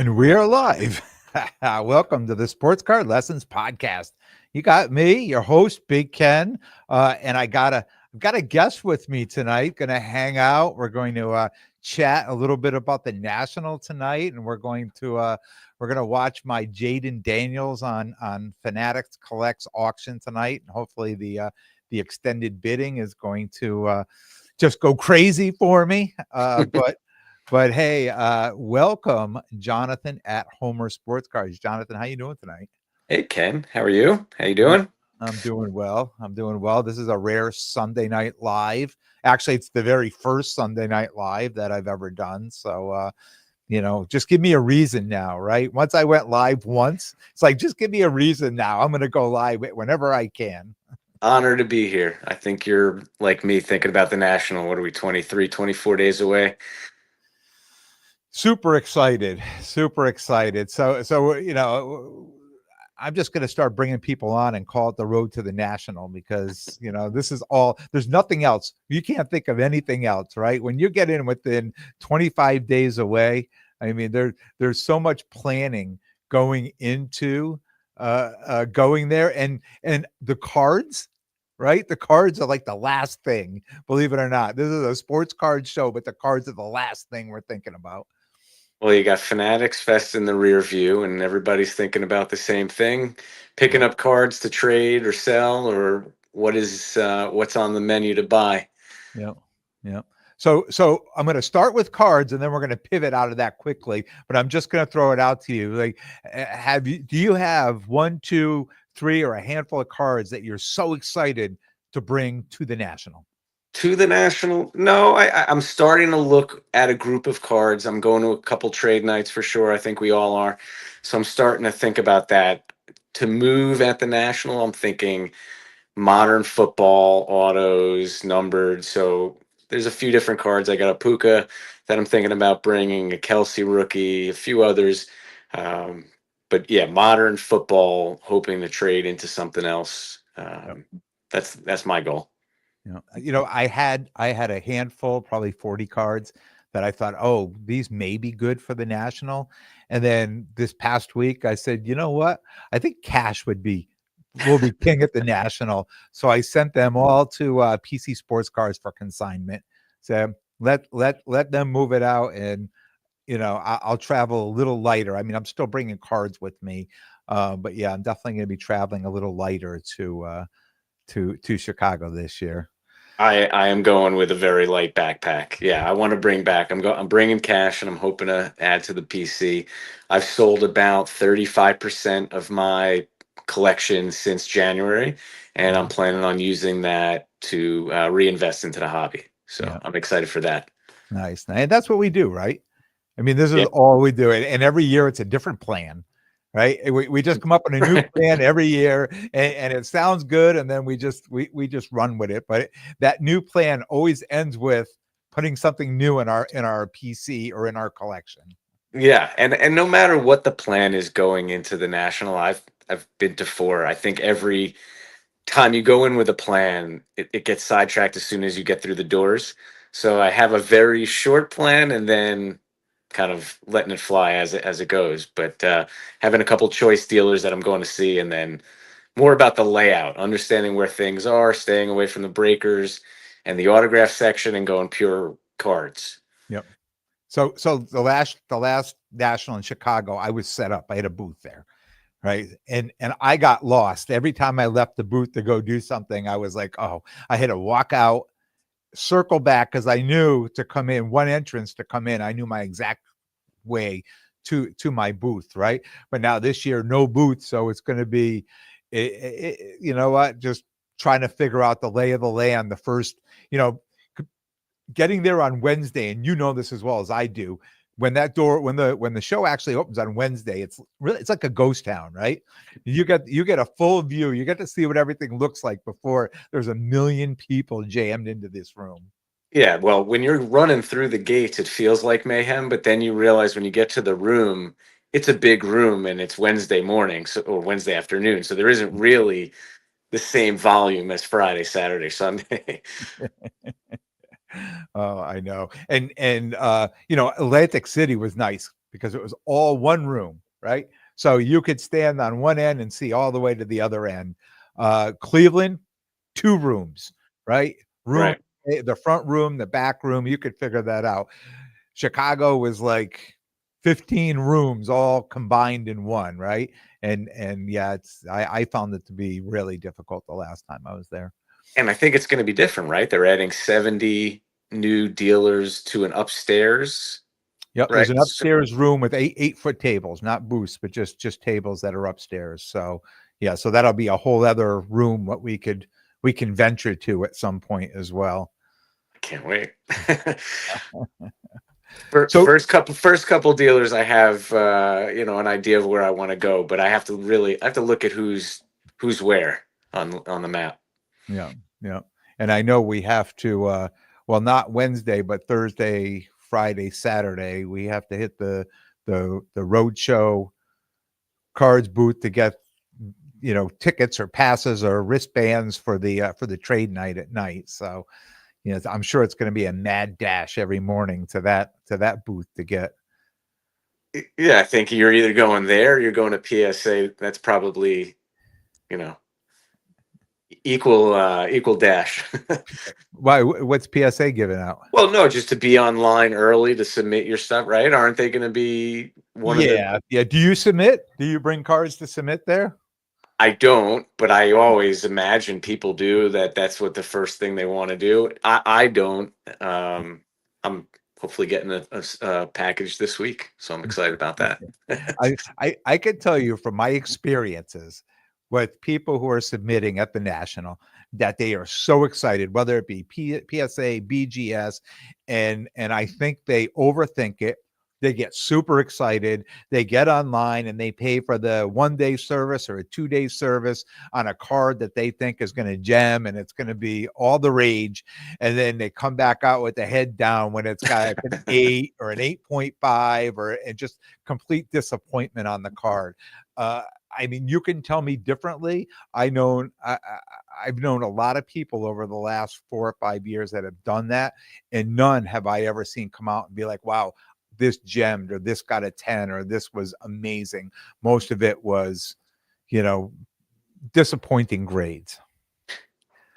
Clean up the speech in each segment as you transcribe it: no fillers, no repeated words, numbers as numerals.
And we're live. Welcome to the Sports Card Lessons Podcast. You got me, your host, Big Ken, and I've got a guest with me tonight. Going to hang out. We're going to chat a little bit about the National tonight, and we're going to watch my Jayden Daniels on Fanatics Collects auction tonight, and hopefully the extended bidding is going to just go crazy for me. But hey, welcome, Jonathan at Homer Sports Cards. Jonathan, how you doing tonight? Hey, Ken. How are you? How you I'm, doing? I'm doing well. I'm doing well. This is a rare Sunday night live. Actually, it's the very first Sunday night live that I've ever done. So, just give me a reason now, right? Once I went live once, it's like, just give me a reason now. I'm going to go live whenever I can. Honored to be here. I think you're like me thinking about the National. What are we, 23, 24 days away? Super excited. So I'm just going to start bringing people on and call it the road to the National, because this is all, there's nothing else. You can't think of anything else, right? When you get in within 25 days away, I mean, there's so much planning going into going there, and the cards, right? The cards are like the last thing, believe it or not. This is a sports card show, but the cards are the last thing we're thinking about. Well, you got Fanatics Fest in the rear view, and everybody's thinking about the same thing, picking up cards to trade or sell, or what's on the menu to buy. Yeah. Yeah. So I'm going to start with cards, and then we're going to pivot out of that quickly, but I'm just going to throw it out to you. Like, do you have 1, 2, 3, or a handful of cards that you're so excited to bring to the National? To the National? No, I'm starting to look at a group of cards. I'm going to a couple trade nights for sure. I think we all are. So I'm starting to think about that. To move at the National, I'm thinking modern football, autos, numbered. So there's a few different cards. I got a Puka that I'm thinking about bringing, a Kelsey rookie, a few others. But yeah, modern football, hoping to trade into something else. That's my goal. I had a handful, probably 40 cards that I thought, oh, these may be good for the National. And then this past week, I said, you know what? I think cash will be king at the National. So I sent them all to PC Sports Cards for consignment. So let them move it out, and I'll travel a little lighter. I mean, I'm still bringing cards with me, but yeah, I'm definitely going to be traveling a little lighter to Chicago this year. I am going with a very light backpack. Yeah, I want to bring back. I'm bringing cash, and I'm hoping to add to the PC. I've sold about 35% of my collection since January, and I'm planning on using that to reinvest into the hobby. So Yeah. I'm excited for that. Nice. And that's what we do, right? I mean, this is Yeah. all we do. And every year it's a different plan, right? We just come up with a new plan every year, and it sounds good. And then we just run with it. But that new plan always ends with putting something new in our PC or in our collection. Yeah, and no matter what the plan is going into the National, I've been to four. I think every time you go in with a plan, it gets sidetracked as soon as you get through the doors. So I have a very short plan, and then kind of letting it fly as it goes. But having a couple choice dealers that I'm going to see, and then more about the layout, understanding where things are, staying away from the breakers and the autograph section, and going pure cards. Yep. So the last National in Chicago, I was set up. I had a booth there. Right. And I got lost every time I left the booth to go do something. I was like, oh, I had to walk out, circle back, because I knew to come in, one entrance to come in. I knew my exact way to my booth. Right. But now this year, no booth. So it's going to be, you know what, just trying to figure out the lay of the land. The first, getting there on Wednesday, and this as well as I do. When the show actually opens on Wednesday, it's like a ghost town, right? You get a full view. You get to see what everything looks like before there's a million people jammed into this room. Yeah, well, when you're running through the gates, it feels like mayhem, but then you realize when you get to the room, it's a big room, and it's Wednesday morning, or Wednesday afternoon, so there isn't really the same volume as Friday, Saturday, Sunday. Oh, I know. And Atlantic City was nice. because it was all one room, right? So you could stand on one end and see all the way to the other end. Cleveland, two rooms, right? Room, Right. the front room, the back room, you could figure that out. Chicago was like 15 rooms all combined in one, right? And yeah, I found it to be really difficult the last time I was there. And I think it's going to be different, right? They're adding 70 new dealers to an upstairs, Yep, right? there's an upstairs room with 8-foot tables, not booths, but just tables that are upstairs. So yeah, so that'll be a whole other room what we can venture to at some point as well. I can't wait. So First couple dealers, I have an idea of where I want to go, but I have to look at who's where on the map. yeah, yeah. And I know we have to well, not Wednesday, but Thursday, Friday, Saturday, we have to hit the road show cards booth to get tickets or passes or wristbands for the trade night at night. So I'm sure it's going to be a mad dash every morning to that booth to get. Yeah, I think you're either going there, or you're going to PSA. That's probably you know equal dash. Why? What's PSA giving out? Well, no, just to be online early to submit your stuff, right? Aren't they going to be one of the? Yeah. Do you submit? Do you bring cards to submit there? I don't, but I always imagine people do that. That's what the first thing they want to do. I don't. I'm hopefully getting a package this week, so I'm excited about that. I can tell you from my experiences with people who are submitting at the national that they are so excited, whether it be PSA, BGS, and I think they overthink it. They get super excited. They get online and they pay for the 1-day service or a 2-day service on a card that they think is going to gem and it's going to be all the rage. And then they come back out with the head down when it's got an 8 or an 8.5 or and just complete disappointment on the card. I mean, you can tell me differently. I've known a lot of people over the last 4 or 5 years that have done that, and none have I ever seen come out and be like, wow, this gemmed or this got a 10 or this was amazing. Most of it was, disappointing grades.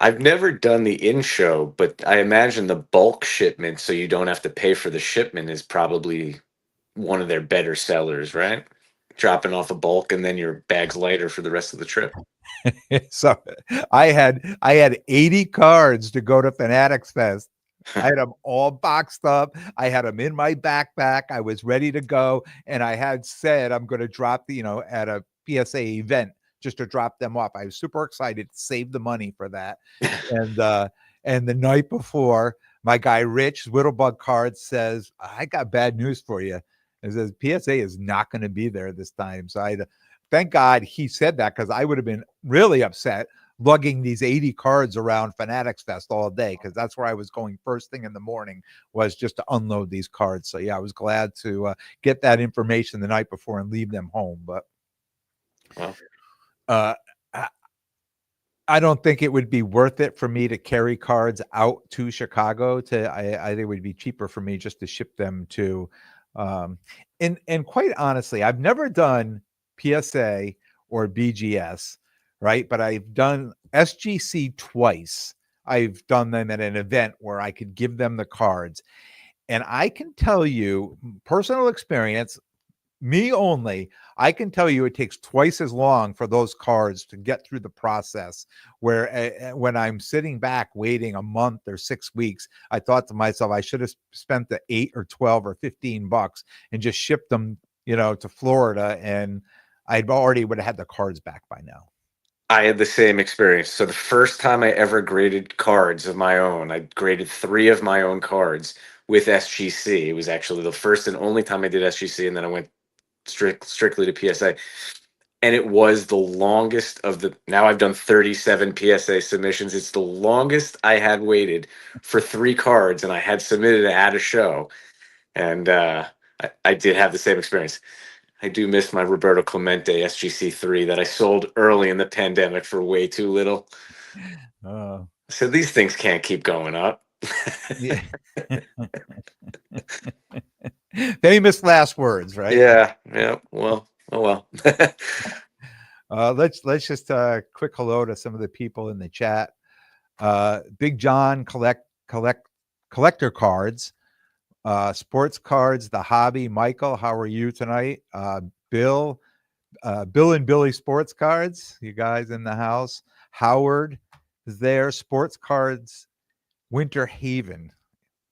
I've never done the in-show, but I imagine the bulk shipment, so you don't have to pay for the shipment, is probably one of their better sellers, right? Dropping off a bulk and then your bag's lighter for the rest of the trip. So I had 80 cards to go to Fanatics Fest. I had them all boxed up. I had them in my backpack. I was ready to go. And I had said I'm going to drop at a PSA event just to drop them off. I was super excited to save the money for that. And the night before, my guy Rich Whittlebug Cards says, I got bad news for you. It says PSA is not going to be there this time. So thank God he said that, because I would have been really upset lugging these 80 cards around Fanatics Fest all day, because that's where I was going first thing in the morning, was just to unload these cards. So yeah, I was glad to get that information the night before and leave them home. But Well, I don't think it would be worth it for me to carry cards out to Chicago. I think it would be cheaper for me just to ship them to. And quite honestly, I've never done PSA or BGS, right? But I've done SGC twice. I've done them at an event where I could give them the cards. And I can tell you, personal experience, me only, I can tell you it takes twice as long for those cards to get through the process, where when I'm sitting back waiting a month or 6 weeks, I thought to myself, I should have spent the 8 or 12 or $15 and just shipped them to Florida, and I'd already would have had the cards back by now. I had the same experience. So the first time I ever graded cards of my own, I graded 3 of my own cards with SGC. It was actually the first and only time I did SGC, and then I went strictly to PSA. And it was the longest of the. Now I've done 37 PSA submissions. It's the longest I had waited for 3 cards, and I had submitted at a show. And I did have the same experience. I do miss my Roberto Clemente SGC3 that I sold early in the pandemic for way too little. So these things can't keep going up. Yeah. Famous last words, right? Yeah. Yeah. Well. Oh well. Let's just quick hello to some of the people in the chat. Big John collector cards, sports cards, the hobby. Michael, how are you tonight? Bill, Bill and Billy sports cards. You guys in the house. Howard is there. Sports cards. Winter Haven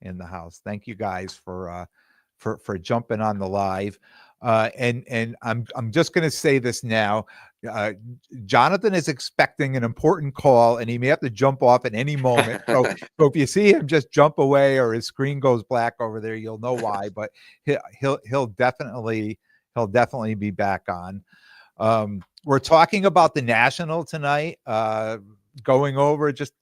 in the house. Thank you guys for jumping on the live. And I'm just going to say this now. Uh, Jonathan is expecting an important call, and he may have to jump off at any moment. So if you see him just jump away or his screen goes black over there, you'll know why. But he'll definitely be back on. We're talking about the National tonight. Going over just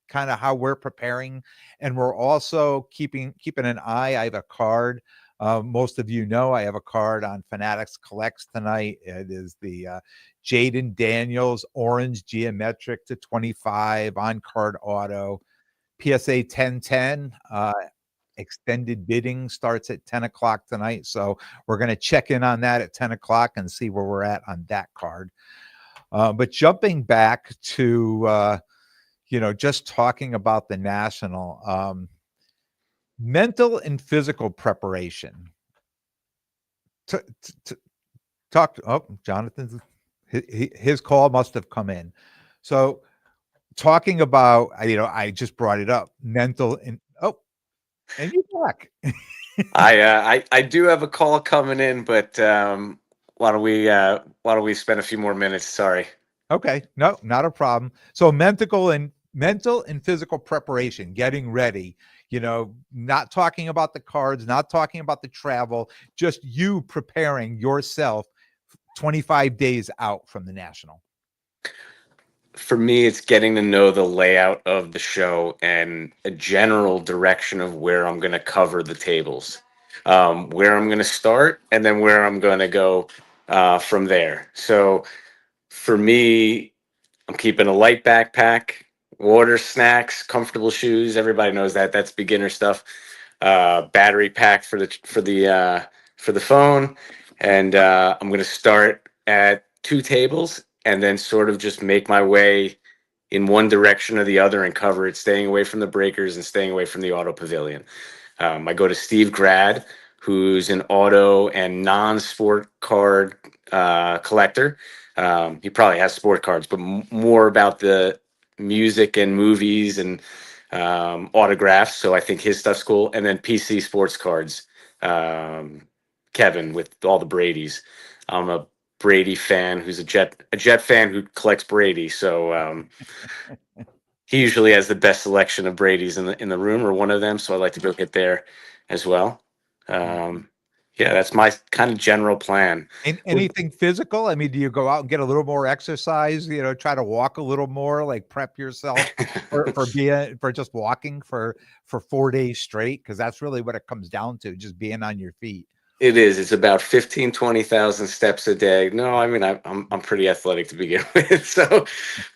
kind of how we're preparing, and we're also keeping an eye. I have a card. Most of you know I have a card on Fanatics Collects tonight. It is the Jayden Daniels orange geometric to 25 on card auto PSA 1010. Extended bidding starts at 10 o'clock tonight, so we're going to check in on that at 10 o'clock and see where we're at on that card. But jumping back to just talking about the National, mental and physical preparation. Talk. Oh, Jonathan's his call must have come in. So talking about, I just brought it up. Mental and and you're back. I do have a call coming in, but why don't we spend a few more minutes? Sorry. Okay, no, not a problem. So mental and physical preparation, getting ready, not talking about the cards, not talking about the travel, just you preparing yourself 25 days out from the National. For me, it's getting to know the layout of the show and a general direction of where I'm going to cover the tables, where I'm going to start, and then where I'm going to go from there. So for me, I'm keeping a light backpack, water, snacks, comfortable shoes. Everybody knows that. That's beginner stuff. Battery pack for the phone, and I'm going to start at two tables and then sort of just make my way in one direction or the other and cover it, staying away from the breakers and staying away from the auto pavilion. I go to Steve Grad, who's an auto and non-sport card collector. He probably has sport cards, but more about the music and movies and autographs. So I think his stuff's cool. And then PC Sports Cards, Kevin with all the Bradys. I'm a Brady fan who's a Jet fan who collects Brady. So he usually has the best selection of Brady's in the room, or one of them. So I like to go get there as well. Yeah, that's my kind of general plan. Anything physical? I mean, do you go out and get a little more exercise? Try to walk a little more, like prep yourself for just walking for 4 days straight, because that's really what it comes down to, just being on your feet. It is. It's about 20,000 steps a day. No, I mean I'm pretty athletic to begin with. So,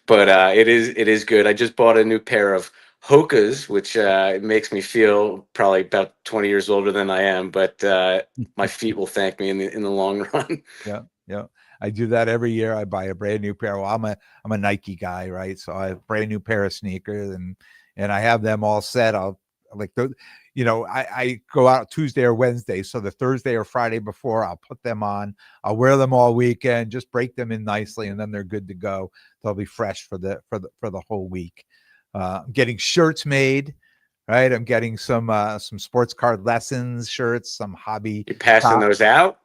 but it is good. I just bought a new pair of Hokas, which it makes me feel probably about 20 years older than I am. But my feet will thank me in the long run. Yeah. I do that every year. I buy a brand new pair. Well, I'm a Nike guy, right? So I have a brand new pair of sneakers, and I have them all set. I go out Tuesday or Wednesday, so the Thursday or Friday before, I'll put them on. I'll wear them all weekend, just break them in nicely, and then they're good to go. They'll be fresh for the whole week. I'm getting shirts made, right? I'm getting some sports card lessons shirts, some hobby. You're passing those out?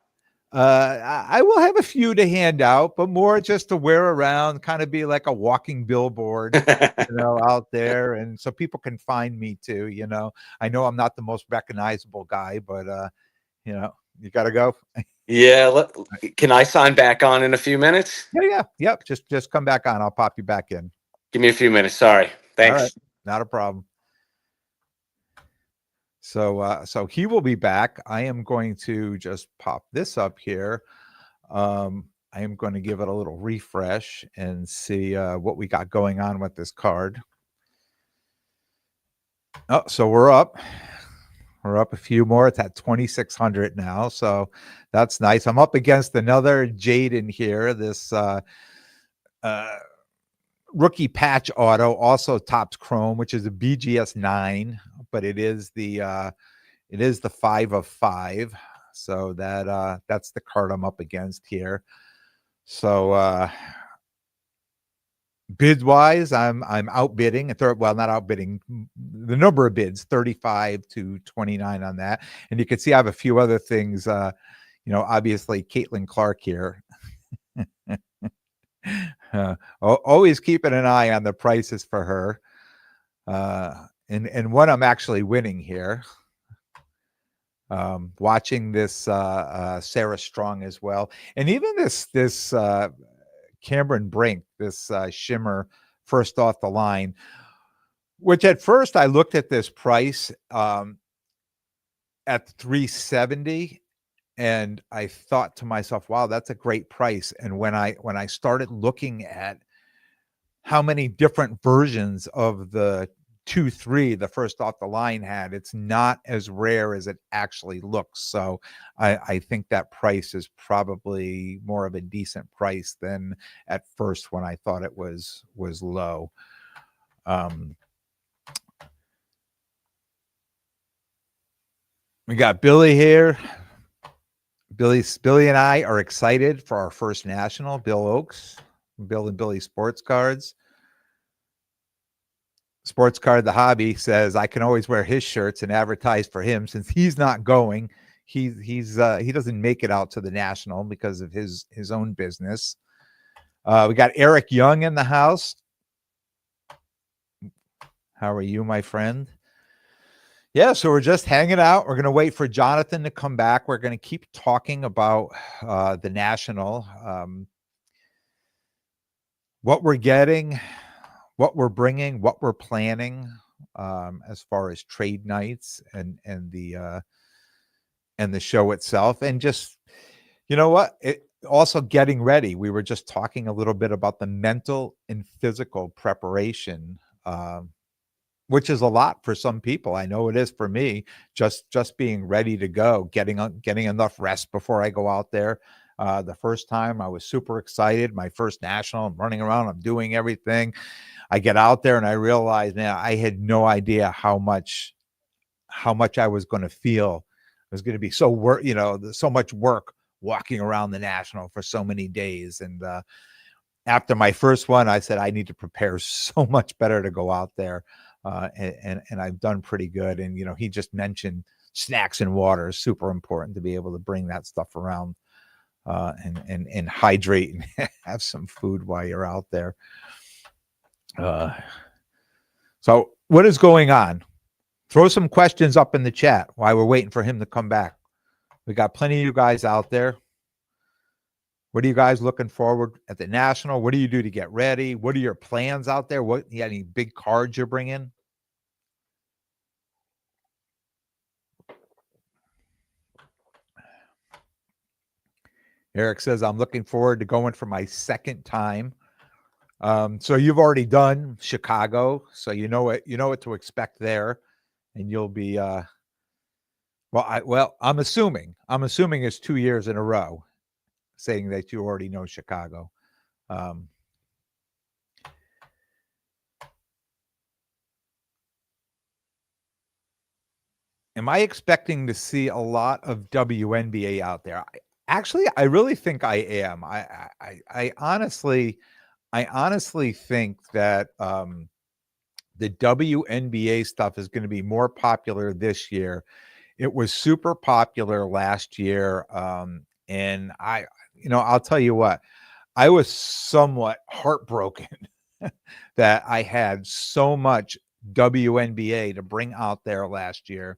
I will have a few to hand out, but more just to wear around, kind of be like a walking billboard, out there, and so people can find me too. I know I'm not the most recognizable guy, but you got to go. Yeah, can I sign back on in a few minutes? Yep. Just come back on. I'll pop you back in. Give me a few minutes. Sorry. Thanks. All right. Not a problem. So he will be back. I am going to just pop this up here. I am going to give it a little refresh and see what we got going on with this card. Oh, so we're up. We're up a few more. It's at 2,600 now, so that's nice. I'm up against another Jayden here. This rookie patch auto, also Topps Chrome, which is a BGS 9, but it is the 5 of 5. So that's the card I'm up against here. So bid wise, I'm outbidding. Well, not outbidding, the number of bids, 35 to 29 on that. And you can see I have a few other things. Obviously Caitlin Clark here. Always keeping an eye on the prices for her. And what I'm actually winning here. Watching this Sarah Strong as well, and even this Cameron Brink, this shimmer first off the line, which at first I looked at this price at 370, and I thought to myself, wow, that's a great price. And when I started looking at how many different versions of the 2-3 the first off the line had, it's not as rare as it actually looks. So I think that price is probably more of a decent price than at first when I thought it was low. We got Billy here. Billy and I are excited for our first national. Bill Oakes, Bill and Billy Sports Cards. Sports Card the Hobby says I can always wear his shirts and advertise for him since he's not going. He doesn't make it out to the national because of his own business. We got Eric Young in the house. How are you, my friend? Yeah, so we're just hanging out. We're going to wait for Jonathan to come back. We're going to keep talking about the national, what we're getting, what we're bringing, what we're planning as far as trade nights and the show itself, and just, you know what, also getting ready. We were just talking a little bit about the mental and physical preparation, which is a lot for some people. I know it is for me. Just being ready to go, getting enough rest before I go out there. The first time I was super excited. My first national, I'm running around, I'm doing everything. I get out there and I realize, man, I had no idea how much I was going to feel. It was going to be so much work walking around the national for so many days. And after my first one, I said, I need to prepare so much better to go out there. And I've done pretty good. And, he just mentioned snacks and water is super important to be able to bring that stuff around and hydrate and have some food while you're out there. So what is going on? Throw some questions up in the chat while we're waiting for him to come back. We got plenty of you guys out there. What are you guys looking forward at the national? What do you do to get ready? What are your plans out there? What, you got any big cards you're bringing? Eric says, I'm looking forward to going for my second time. So you've already done Chicago, so you know what to expect there, and you'll be I'm assuming it's 2 years in a row, saying that you already know Chicago. Am I expecting to see a lot of WNBA out there? I really think I am. I honestly think that the WNBA stuff is going to be more popular this year. It was super popular last year. And I'll tell you what, I was somewhat heartbroken that I had so much WNBA to bring out there last year.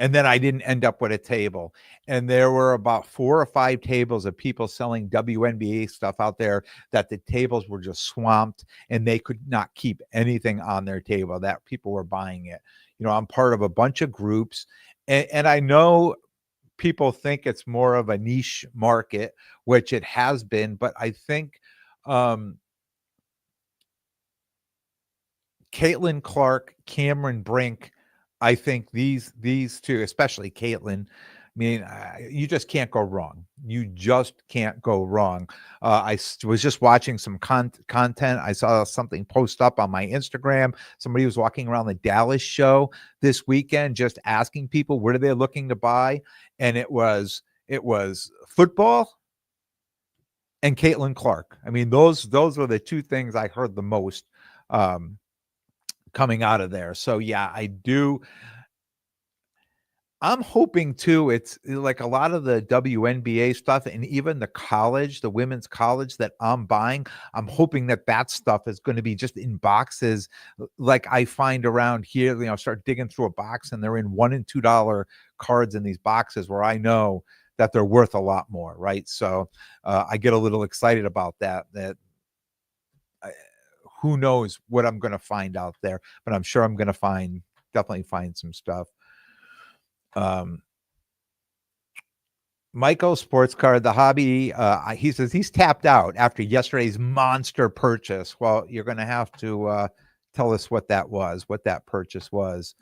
And then I didn't end up with a table. And there were about 4 or 5 tables of people selling WNBA stuff out there that the tables were just swamped and they could not keep anything on their table, that people were buying it. I'm part of a bunch of groups, and I know people think it's more of a niche market, which it has been, but I think Caitlin Clark, Cameron Brink I think these two, especially Caitlin, I mean, you just can't go wrong. You just can't go wrong. Was just watching some content. I saw something post up on my Instagram. Somebody was walking around the Dallas show this weekend, just asking people what are they looking to buy, and it was football and Caitlin Clark. I mean, those were the two things I heard the most coming out of there. So yeah, I do. I'm hoping too, it's like a lot of the WNBA stuff and even the college, the women's college that I'm buying. I'm hoping that stuff is going to be just in boxes like I find around here. Start digging through a box and they're in $1 and $2 cards in these boxes where I know that they're worth a lot more. Right. So I get a little excited about that. Who knows what I'm going to find out there, but I'm sure I'm going to definitely find some stuff. Michael Sports Card, the hobby, he says he's tapped out after yesterday's monster purchase. Well, you're going to have to tell us what that purchase was.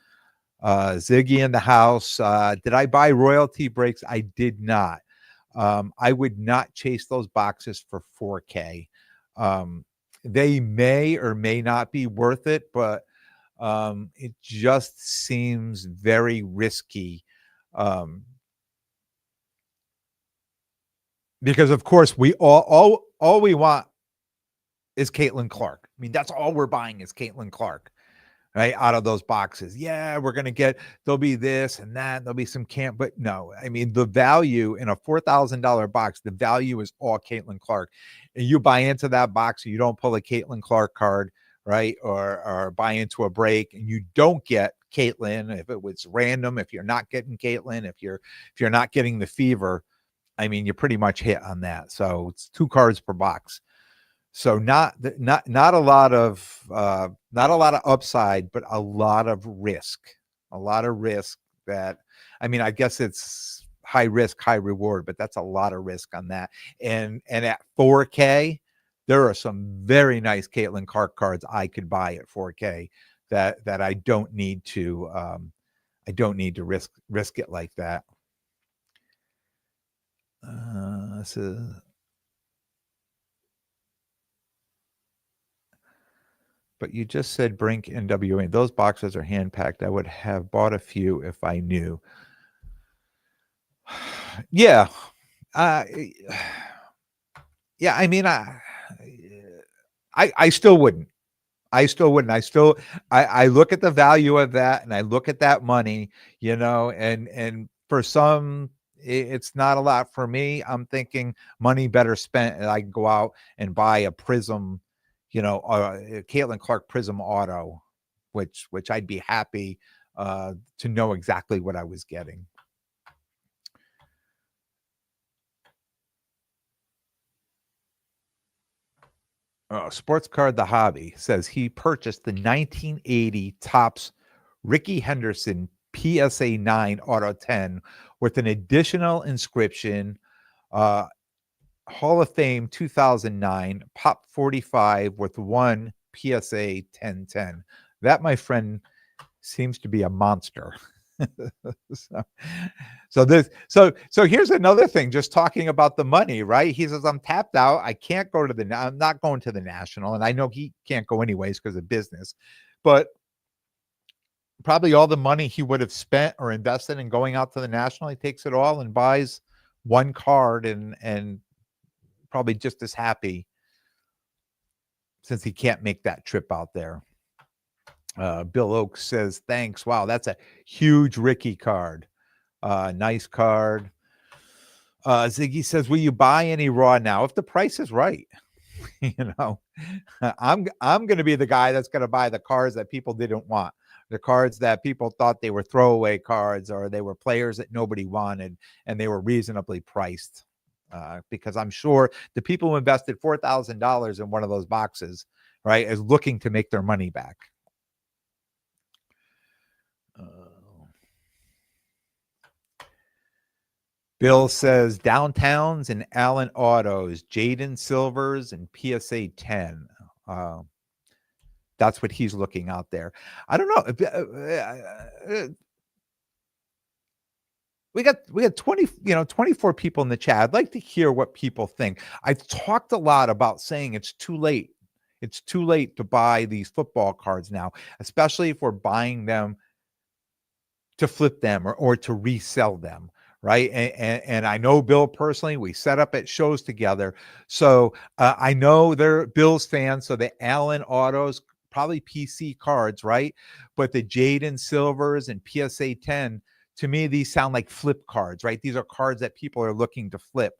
Ziggy in the house. Did I buy royalty breaks? I did not. I would not chase those boxes for 4K. They may or may not be worth it, but it just seems very risky. Because of course we all we want is Caitlin Clark. I mean, that's all we're buying is Caitlin Clark, right? Out of those boxes. Yeah, we're going to there'll be this and that. There'll be some but no, I mean, the value in a $4,000 box, the value is all Caitlin Clark. And you buy into that box, you don't pull a Caitlin Clark card, right? Or buy into a break and you don't get Caitlin. If it was random, if you're not getting Caitlin, if you're not getting the fever, I mean, you pretty much hit on that. So it's 2 cards per box. So not a lot of upside, but a lot of risk. That, I mean, I guess it's high risk, high reward, but that's a lot of risk on that. And at 4K, there are some very nice Caitlin Clark cards I could buy at 4K that I don't need to risk it like that. But you just said Brink NWA. Those boxes are hand packed. I would have bought a few if I knew. Yeah. Yeah. I mean, I still wouldn't. I look at the value of that and I look at that money, and for some, it's not a lot. For me, I'm thinking money better spent, and I can go out and buy a Prism, a Caitlin Clark Prism Auto, which I'd be happy to know exactly what I was getting. Sports Card The Hobby says he purchased the 1980 Topps Ricky Henderson PSA 9 Auto 10 with an additional inscription, Hall of Fame 2009 Pop 45 with 1 PSA 1010. That, my friend, seems to be a monster. So here's another thing, just talking about the money, right? He says, I'm tapped out. I'm not going to the National. And I know he can't go anyways because of business, but probably all the money he would have spent or invested in going out to the National, he takes it all and buys 1 card and probably just as happy since he can't make that trip out there. Bill Oaks says, thanks. Wow, that's a huge Ricky card. Nice card. Ziggy says, will you buy any raw now if the price is right? I'm going to be the guy that's going to buy the cards that people didn't want, the cards that people thought they were throwaway cards or they were players that nobody wanted and they were reasonably priced. Because I'm sure the people who invested $4,000 in one of those boxes, right, is looking to make their money back. Bill says Downtowns and Allen Autos, Jayden Silvers and PSA 10. That's what he's looking out there. I don't know. We got 24 people in the chat. I'd like to hear what people think. I've talked a lot about saying it's too late. It's too late to buy these football cards now, especially if we're buying them to flip them or to resell them, right? And I know Bill personally. We set up at shows together, so I know they're Bills fans. So the Allen autos, probably PC cards, right? But the Jayden Silvers and PSA 10, to me, these sound like flip cards, right? These are cards that people are looking to flip.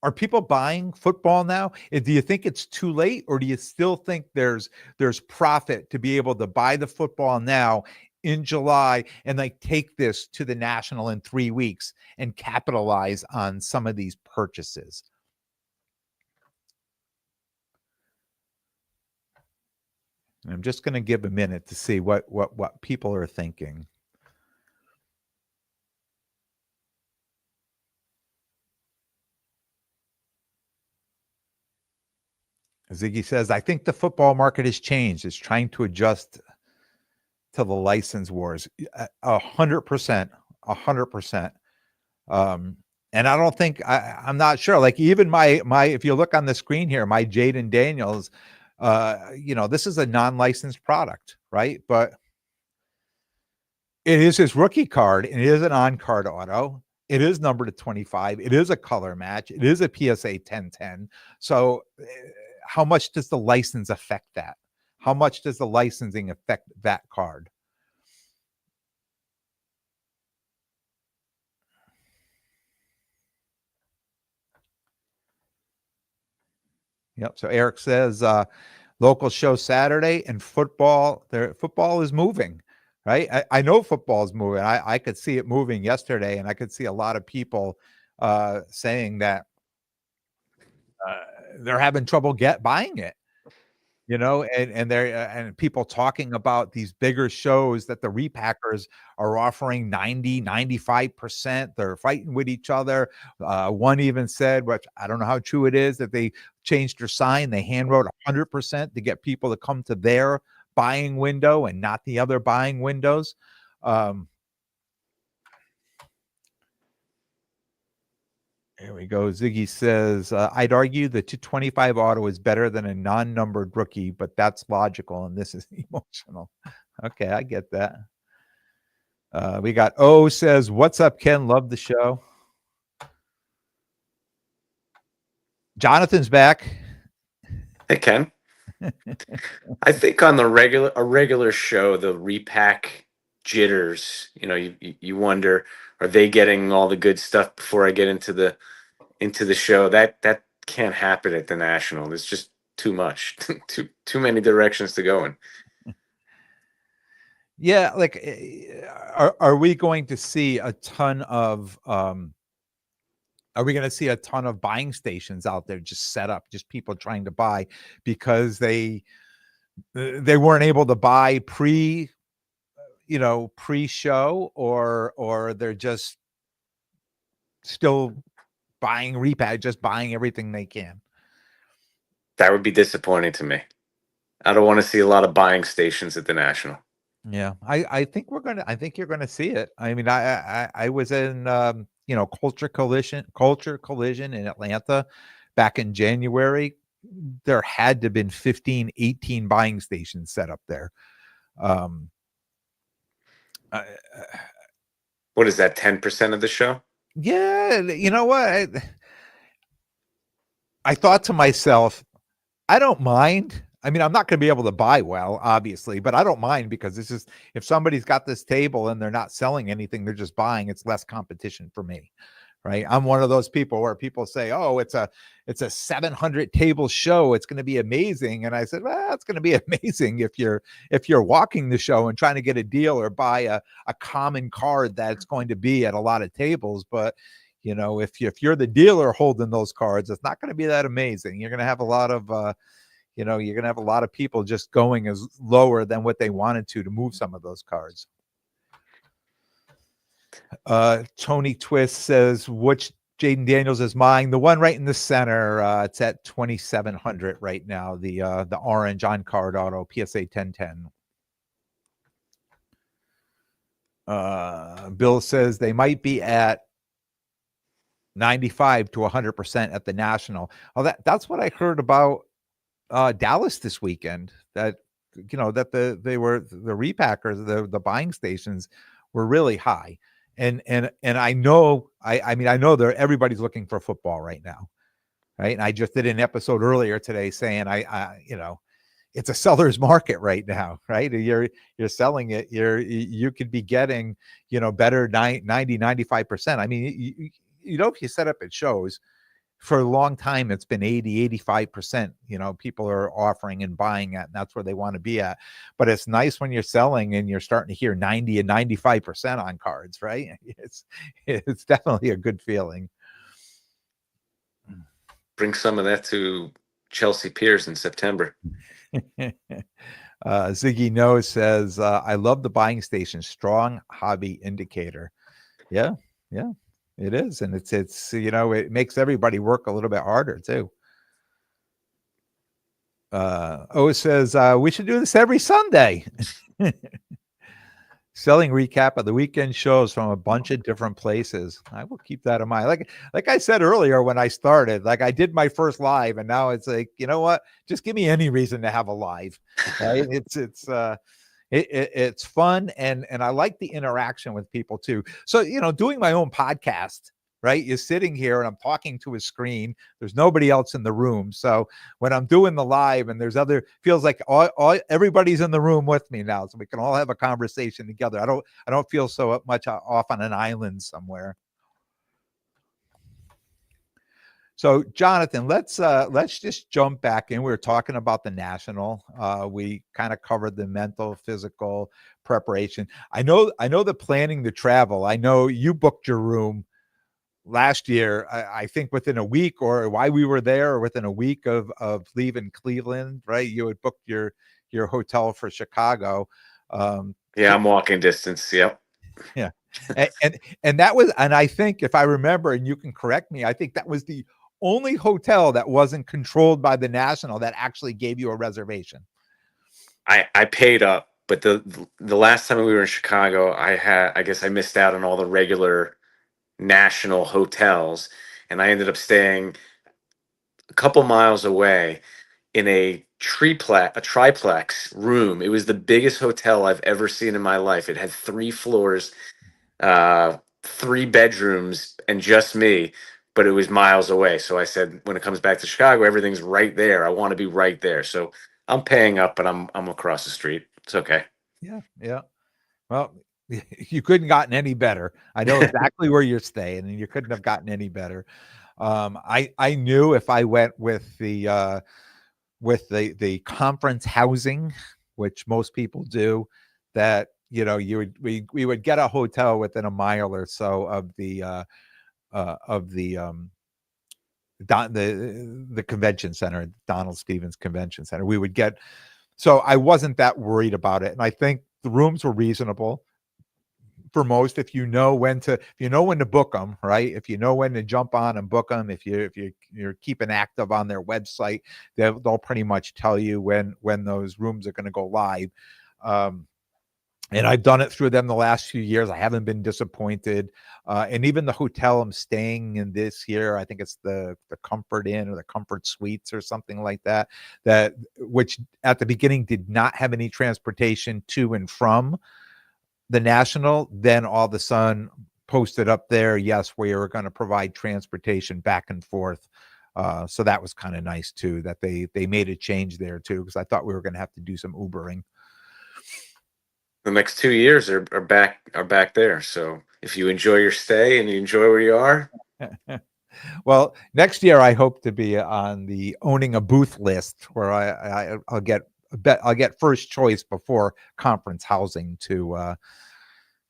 Are people buying football now? Do you think it's too late, or do you still think there's profit to be able to buy the football now in July and like take this to the National in 3 weeks and capitalize on some of these purchases? And I'm just going to give a minute to see what people are thinking. Ziggy says, I think the football market has changed. It's trying to adjust to the license wars. 100%. And I don't think I'm not sure. Like even my if you look on the screen here, my Jayden Daniels, this is a non-licensed product, right? But it is his rookie card, and it is an on-card auto. It is numbered to 25. It is a color match. It is a PSA 1010. So how much does the license affect that? How much does the licensing affect that card? Yep. So Eric says local show Saturday, and football is moving, right? I know football is moving. I could see it moving yesterday, and I could see a lot of people saying that they're having trouble buying it. And they're and people talking about these bigger shows that the repackers are offering 90-95%. They're fighting with each other. One even said, which I don't know how true it is, that they changed their sign. They hand wrote 100% to get people to come to their buying window and not the other buying windows. There we go. Ziggy says, I'd argue the 225 auto is better than a non-numbered rookie, but that's logical, and this is emotional. Okay, I get that. We got O says, what's up, Ken? Love the show. Jonathan's back. Hey, Ken. I think on a regular show, the repack jitters, you wonder, are they getting all the good stuff before I get into the show? That can't happen at the National. There's just too much, too many directions to go in. Yeah, like are we going to see a ton of are we going to see a ton of buying stations out there just set up, just people trying to buy because they weren't able to buy pre-show, or they're just still buying repack, just buying everything they can? That would be disappointing to me. I don't want to see a lot of buying stations at the National. Yeah, I think you're gonna see it. I mean, I was in Culture Collision in Atlanta back in January. There had to have been 15, 18 buying stations set up there. What is that, 10% of the show? Yeah, you know what? I thought to myself, I don't mind. I mean, I'm not going to be able to buy well, obviously, but I don't mind because it's just, if somebody's got this table and they're not selling anything, they're just buying, it's less competition for me, right? I'm one of those people where people say, oh, it's a 700 table show, it's going to be amazing. And I said, well, it's going to be amazing if you're walking the show and trying to get a deal or buy a common card that's going to be at a lot of tables. But if you're the dealer holding those cards, it's not going to be that amazing. You're going to have a lot of you're going to have a lot of people just going as lower than what they wanted to move some of those cards. Tony Twist says, which Jayden Daniels is mine. The one right in the center, it's at 2,700 right now. The orange on card auto PSA 1010. Bill says they might be at 95 to 100% at the National. Oh, that's what I heard about Dallas this weekend. That that the repackers, the buying stations were really high. And I know I mean I know everybody's looking for football right now, right? And I just did an episode earlier today saying I it's a seller's market right now, right? You're selling it. You could be getting better 90-95%. I mean, if you set up at shows for a long time, it's been 80-85%. People are offering and buying at, and that's where they want to be at. But it's nice when you're selling and you're starting to hear 90 and 95% on cards, right? It's definitely a good feeling. Bring some of that to Chelsea Piers in September. Ziggy No says, I love the buying station. Strong hobby indicator. Yeah. It is. And it's it makes everybody work a little bit harder too. O says, we should do this every Sunday. Selling recap of the weekend shows from a bunch of different places. I will keep that in mind. Like I said earlier when I started, like I did my first live, and now it's like, you know what? Just give me any reason to have a live. Right? It's fun, and I like the interaction with people too. So doing my own podcast, right? You're sitting here and I'm talking to a screen. There's nobody else in the room. So when I'm doing the live and there's feels like everybody's in the room with me now. So we can all have a conversation together. I don't feel so much off on an island somewhere. So Jonathan, let's just jump back in. We were talking about the National. We kind of covered the mental, physical preparation. I know the planning the travel. I know you booked your room last year, I think within a week, or while we were there, or within a week of leaving Cleveland, right? You had booked your hotel for Chicago. I'm walking distance. Yep. Yeah. And that was, and I think if I remember, and you can correct me, I think that was the only hotel that wasn't controlled by the National that actually gave you a reservation. I paid up, but the last time we were in Chicago, I guess I missed out on all the regular National hotels, and I ended up staying a couple miles away in a triplex room. It was the biggest hotel I've ever seen in my life. It had 3 floors, 3 bedrooms, and just me, but it was miles away. So I said, when it comes back to Chicago, everything's right there. I want to be right there. So I'm paying up, but I'm across the street. It's okay. Yeah. Well, you couldn't gotten any better. I know exactly where you're staying, and you couldn't have gotten any better. I knew if I went with the conference housing, which most people do, that we would get a hotel within a mile or so of the convention center, Donald Stevens Convention Center. We would get, so I wasn't that worried about it, and I think the rooms were reasonable for most. If you know when to book them, right? If you know when to jump on and book them, if you're keeping active on their website, they'll pretty much tell you when those rooms are going to go live. And I've done it through them the last few years. I haven't been disappointed. And even the hotel I'm staying in this year, I think it's the Comfort Inn or the Comfort Suites or something like that, which at the beginning did not have any transportation to and from the National. Then all of a sudden posted up there, yes, we are going to provide transportation back and forth. So that was kind of nice too, that they made a change there too, because I thought we were going to have to do some Ubering. The next 2 years are back there. So if you enjoy your stay and you enjoy where you are. Well, next year I hope to be on the owning a booth list where I'll get first choice before conference housing to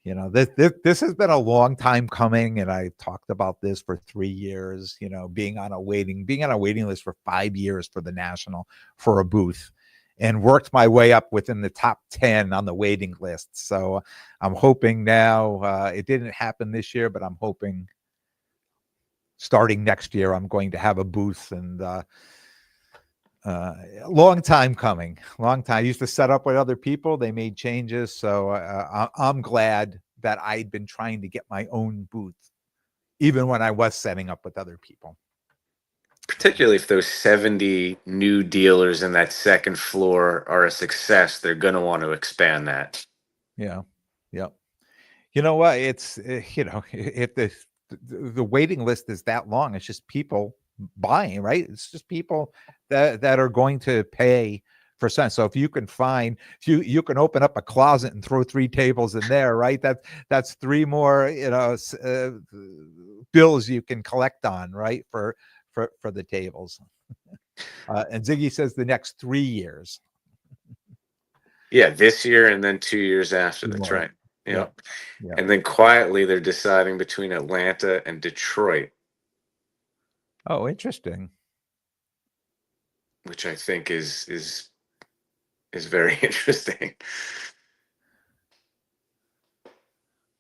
this has been a long time coming, and I talked about this for 3 years, being on a waiting list for 5 years for the National for a booth, and worked my way up within the top 10 on the waiting list. So I'm hoping now, it didn't happen this year, but I'm hoping starting next year, I'm going to have a booth, and long time coming, long time. I used to set up with other people. They made changes. So I'm glad that I'd been trying to get my own booth, even when I was setting up with other people. Particularly if those 70 new dealers in that second floor are a success, they're going to want to expand that. Yeah. Yep. You know what? It's, if the waiting list is that long, it's just people buying, right? It's just people that are going to pay for cents. So if you can find, if you can open up a closet and throw 3 tables in there, right? That's 3 more, bills you can collect on, right? For the tables. And Ziggy says the next 3 years. Yeah, this year and then 2 years after. 2 That's more. right. Yeah. Yep. Yeah. And then quietly they're deciding between Atlanta and Detroit, Oh, interesting. which I think is very interesting.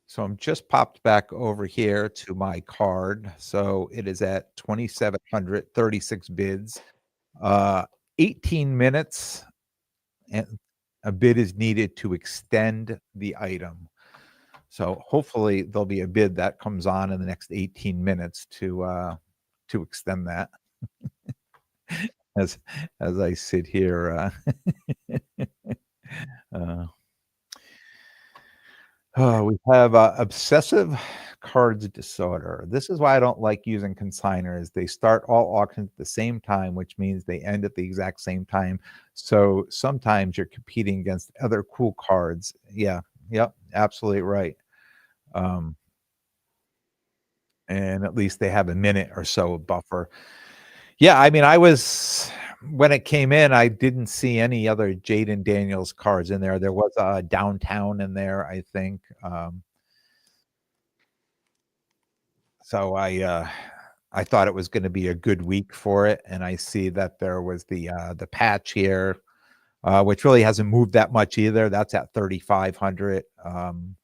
So I'm just popped back over here to my card. So it is at 2,736 bids, 18 minutes, and a bid is needed to extend the item. So hopefully there'll be a bid that comes on in the next 18 minutes to extend that. as as I sit here, uh, we have obsessive cards disorder. This is why I don't like using consigners. They start all auctions at the same time, which means they end at the exact same time. So sometimes you're competing against other cool cards. Yeah, yep, absolutely right. Um, and at least they have a minute or so buffer. Yeah, I mean, when it came in, I didn't see any other Jayden Daniels cards in there. There was a downtown in there, I think. So I thought it was going to be a good week for it, and I see that there was the patch here, which really hasn't moved that much either. That's at 3,500, and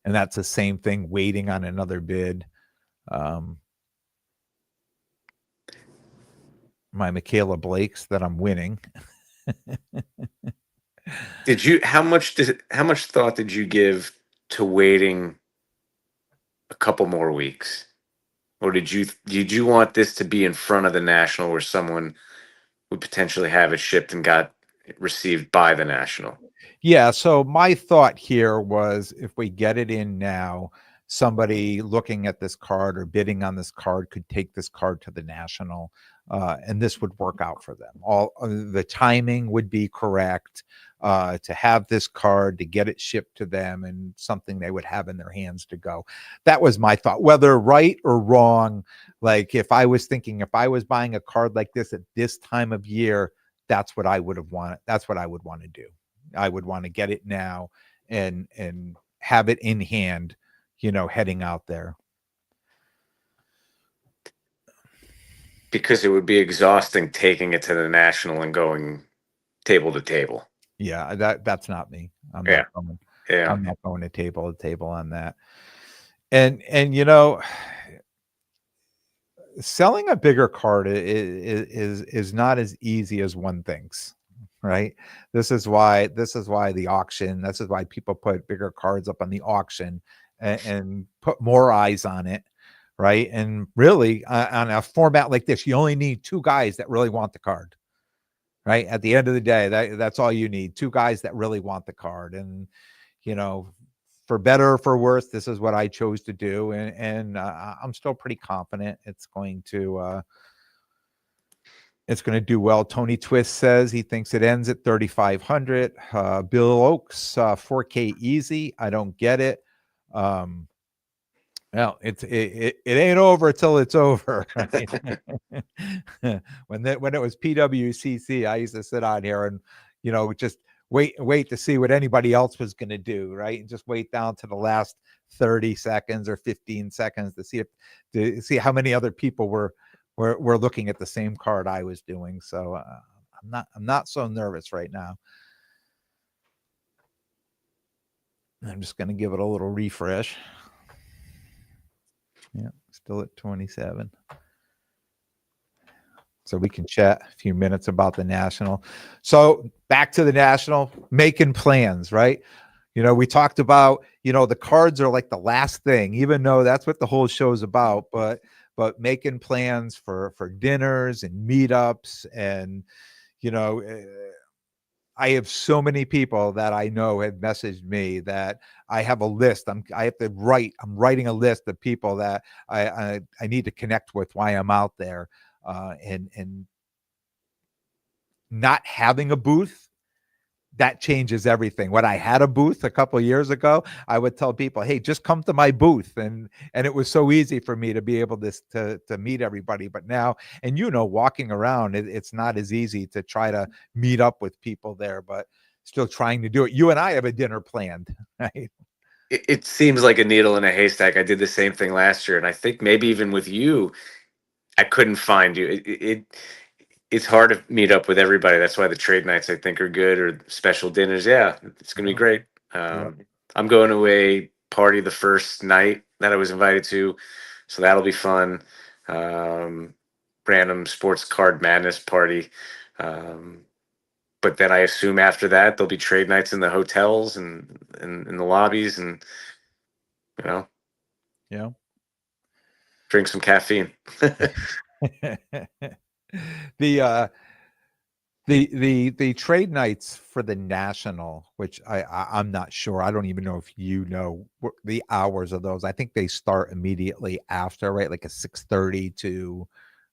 that's the same thing, waiting on another bid. Um, my Michaela Blake's that I'm winning. How much thought did you give to waiting a couple more weeks? Or did you want this to be in front of the national where someone would potentially have it shipped and got it received by the national? Yeah, so my thought here was if we get it in now, somebody looking at this card or bidding on this card could take this card to the national, and this would work out for them. All the timing would be correct to have this card, to get it shipped to them, and something they would have in their hands to go. That was my thought. Whether right or wrong, like if I was buying a card like this at this time of year, that's what I would have wanted. That's what I would want to do. I would want to get it now and have it in hand, heading out there. Because it would be exhausting taking it to the national and going table to table. Yeah, that's not me. Yeah. Yeah. I'm not going to table on that. And selling a bigger card is not as easy as one thinks, right? This is why the auction, this is why people put bigger cards up on the auction and put more eyes on it, right? And really, on a format like this, you only need 2 guys that really want the card, right? At the end of the day, that's all you need, 2 guys that really want the card. And you know for better or for worse, this is what I chose to do, and I'm still pretty confident it's going to do well. Tony Twist says he thinks it ends at 3,500. Bill Oaks, 4K easy. I don't get it. Well, it ain't over till it's over. Right? when it was PWCC, I used to sit on here and just wait to see what anybody else was going to do, right? And just wait down to the last 30 seconds or 15 seconds to see how many other people were looking at the same card I was doing. So I'm not so nervous right now. I'm just going to give it a little refresh. Yeah, Still at 27. So we can chat a few minutes about the National. So back to the National, making plans, right? We talked about, the cards are like the last thing, even though that's what the whole show's about, but making plans for dinners and meetups. And, I have so many people that I know have messaged me that I have a list. I'm writing a list of people that I need to connect with while I'm out there. And not having a booth, that changes everything. When I had a booth a couple of years ago, I would tell people, "Hey, just come to my booth," and it was so easy for me to be able to meet everybody. But now, and walking around, it's not as easy to try to meet up with people there. But still trying to do it. You and I have a dinner planned, right? It seems like a needle in a haystack. I did the same thing last year, and I think maybe even with you, I couldn't find you. It's hard to meet up with everybody. That's why the trade nights I think are good, or special dinners. Yeah, it's gonna be Yeah. great. Yeah. I'm going to a party the first night that I was invited to, so that'll be fun. Um, Random sports card madness party. Um, but then I assume after that there'll be trade nights in the hotels and in the lobbies, and you know, Yeah. drink some caffeine. the the trade nights for the National, which I'm not sure. I don't even know if the hours of those. I think they start immediately after, right? Like a 6:30 to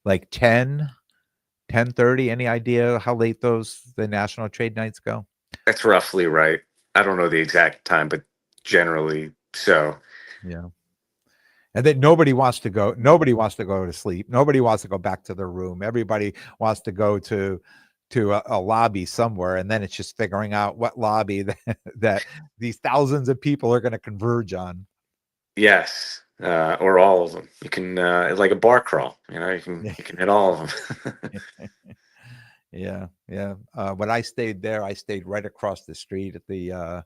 like 10:30. Any idea how late the National trade nights go? That's roughly right. I don't know the exact time, but generally so. Yeah. And then nobody wants to go. Nobody wants to go to sleep. Nobody wants to go back to their room. Everybody wants to go to a lobby somewhere, and then it's just figuring out what lobby that these thousands of people are going to converge on. Yes, or all of them. You can like a bar crawl. Yeah, You can hit all of them. yeah, yeah. When I stayed there, I stayed right across the street at the I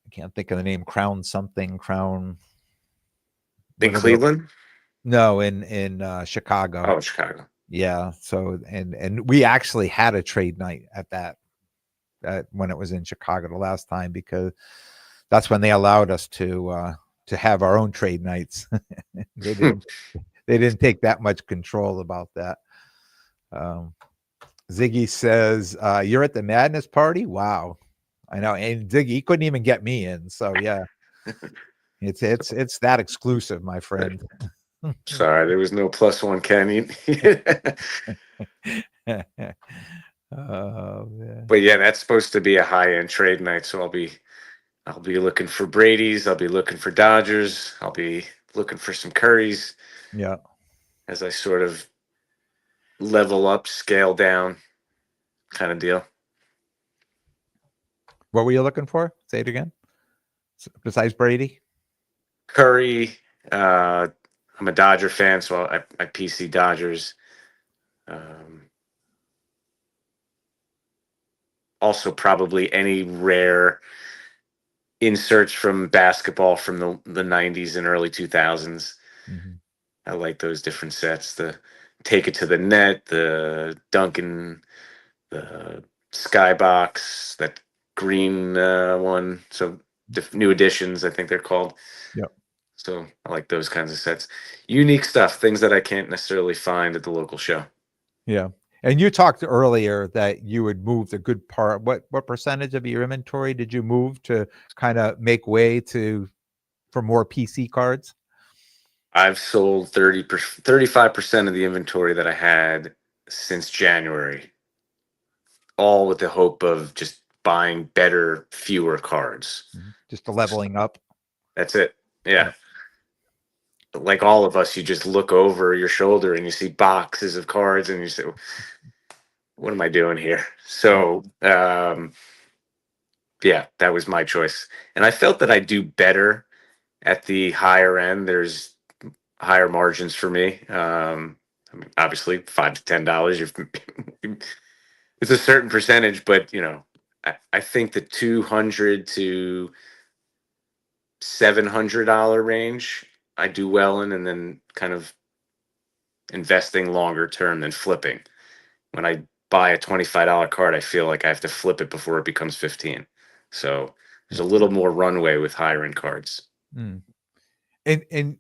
can't think of the name. Crown. In Whatever. Cleveland? No, in Chicago. Oh, Chicago. Yeah. So and we actually had a trade night at that when it was in Chicago the last time, because that's when they allowed us to have our own trade nights. they didn't they didn't take that much control about that. Um, Ziggy says, "You're at the Madness party? Wow, I know." And Ziggy, he couldn't even get me in. So yeah, it's that exclusive, my friend. Sorry, there was no plus one Kenny. Oh man. But yeah, that's supposed to be a high end trade night. So I'll be looking for Brady's. I'll be looking for Dodgers. I'll be looking for some Currys Yeah. as I sort of level up, scale down, kind of deal. What were you looking for? Say it again. Besides Brady? Curry. I'm a Dodger fan, so I PC Dodgers. Um, Also, probably any rare inserts from basketball from the 90s and early 2000s. Mhm. I like those different sets. The Take It to the Net, the Duncan, the Skybox, that green one. So new editions, I think they're called. Yep. So I like those kinds of sets. Unique stuff, things that I can't necessarily find at the local show. Yeah. And you talked earlier that you would move the good part. What percentage of your inventory did you move to kind of make way for more PC cards? I've sold 35% of the inventory that I had since January, all with the hope of just buying better, fewer cards. Just the leveling up. That's it. Yeah. Yep. Like all of us, you just look over your shoulder and you see boxes of cards and you say, what am I doing here? Yep. So, yeah, that was my choice. And I felt that I do better at the higher end. There's higher margins for me. I mean, obviously, $5 to $10. It's a certain percentage, but I think the $200 to $700 range I do well in, and then kind of investing longer term than flipping. When I buy a $25 card, I feel like I have to flip it before it becomes 15. So there's a little more runway with higher end cards. Mm. And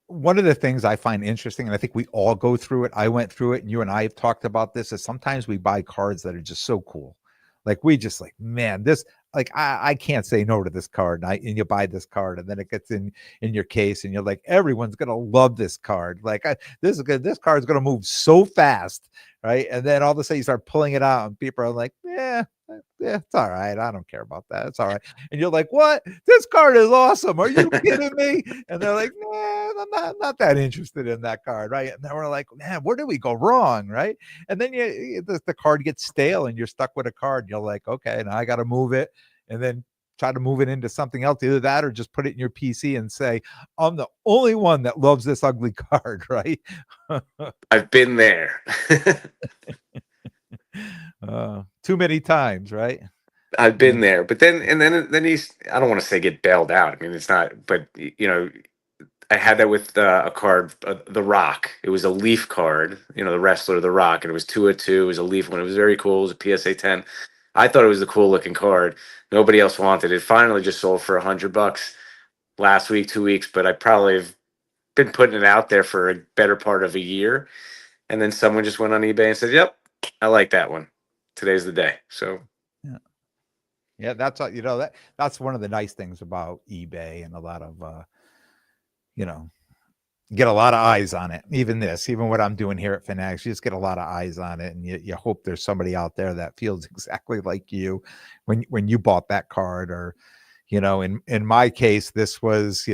one of the things I find interesting, and I think we all go through it, I went through it, and you and I have talked about this, is sometimes we buy cards that are just so cool. Like we just like, man, this like I can't say no to this card. And you buy this card, and then it gets in your case, and you're like, everyone's gonna love this card. Like this is good. This card's gonna move so fast, right? And then all of a sudden you start pulling it out, and people are like, yeah, it's all right. I don't care about that. It's all right. And you're like, what? This card is awesome. Are you kidding me? And they're like, nah, I'm not that interested in that card, right? And then we're like, man, where did we go wrong, right? And then the card gets stale, and you're stuck with a card. And you're like, okay, now I got to move it, and then try to move it into something else, either that or just put it in your PC and say, I'm the only one that loves this ugly card, right? I've been there. Too many times, right? I've been there, but then he's, I don't want to say get bailed out. I mean, it's not, but I had that with a card, The Rock. It was a Leaf card, the wrestler, The Rock, and it was 2/2. It was a Leaf one. It was very cool. It was a PSA 10. I thought it was a cool looking card. Nobody else wanted it. Finally, just sold for $100 last week, 2 weeks. But I probably have been putting it out there for a better part of a year, and then someone just went on eBay and said, "Yep, I like that one. Today's the day." So. Yeah. Yeah, that's one of the nice things about eBay, and a lot of you know, get a lot of eyes on it. Even what I'm doing here at Fanatics, you just get a lot of eyes on it, and you hope there's somebody out there that feels exactly like you when you bought that card. Or in my case, this was